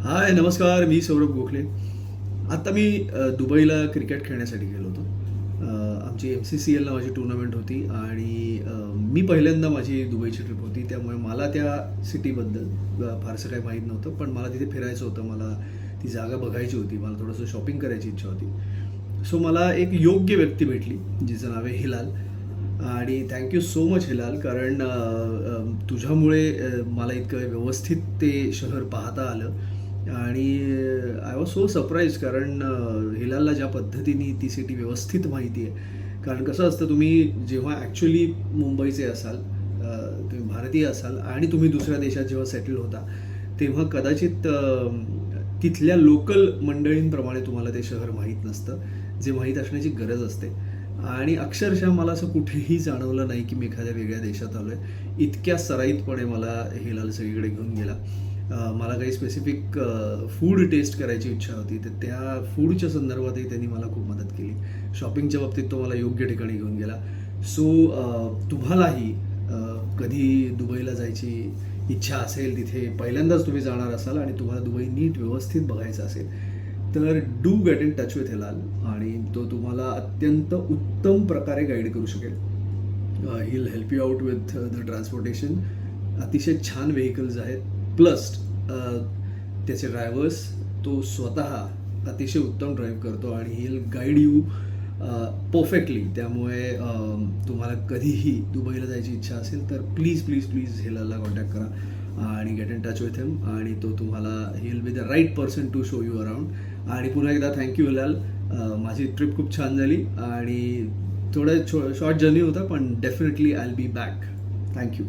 हाय, नमस्कार. मी सौरभ गोखले. आत्ता मी दुबईला क्रिकेट खेळण्यासाठी गेलो होतो. आमची MCCL नावाची टुर्नामेंट होती आणि मी पहिल्यांदा माझी दुबईची ट्रिप होती. त्यामुळे मला त्या सिटीबद्दल फारसं काही माहीत नव्हतं. पण मला तिथे फिरायचं होतं. मला ती जागा बघायची होती. मला थोडंसं शॉपिंग करायची इच्छा होती. सो मला एक योग्य व्यक्ती भेटली, जिचं नाव आहे हिलाल. आणि थँक सो मच हिलाल, कारण तुझ्यामुळे मला इतकं व्यवस्थित ते शहर पाहता आलं. आणि आय वॉज सो सरप्राईज, कारण हिलालला ज्या पद्धतीने ती सिटी व्यवस्थित माहिती आहे. कारण कसं असतं, तुम्ही जेव्हा ॲक्च्युली मुंबईचे असाल, तुम्ही भारतीय असाल आणि तुम्ही दुसऱ्या देशात जेव्हा सेटल होता, तेव्हा कदाचित तिथल्या लोकल मंडळींप्रमाणे तुम्हाला ते शहर माहीत नसतं, जे माहीत असण्याची गरज असते. आणि अक्षरशः मला असं कुठेही जाणवलं नाही की मी एखाद्या वेगळ्या देशात आलो आहे. इतक्या सराईतपणे मला हिलाल सगळीकडे घेऊन गेला. मला काही स्पेसिफिक फूड टेस्ट करायची इच्छा होती, तर त्या फूडच्या संदर्भातही त्यांनी मला खूप मदत केली. शॉपिंगच्या बाबतीत तो मला योग्य ठिकाणी घेऊन गेला. सो तुम्हालाही कधी दुबईला जायची इच्छा असेल, तिथे पहिल्यांदाच तुम्ही जाणार असाल आणि तुम्हाला दुबई नीट व्यवस्थित बघायचं असेल, तर do get in touch with Hilal आणि तो तुम्हाला अत्यंत उत्तम प्रकारे गाईड करू शकेल. He will help you out with the transportation. अतिशय छान व्हेकल्स आहेत. प्लस त्याचे ड्रायव्हर्स, तो स्वतः अतिशय उत्तम ड्राईव्ह करतो आणि he will guide you perfectly. त्यामुळे तुम्हाला कधीही दुबईला जायची इच्छा असेल तर प्लीज प्लीज प्लीज हिलालला कॉन्टॅक्ट करा आणि get in touch with him, आणि तो तुम्हाला he will be the right person to show you around. आणि पुन्हा एकदा थँक्यू हिलाल. माझी ट्रिप खूप छान झाली आणि थोडं शॉर्ट जर्नी होता, पण definitely I will be back. Thank you.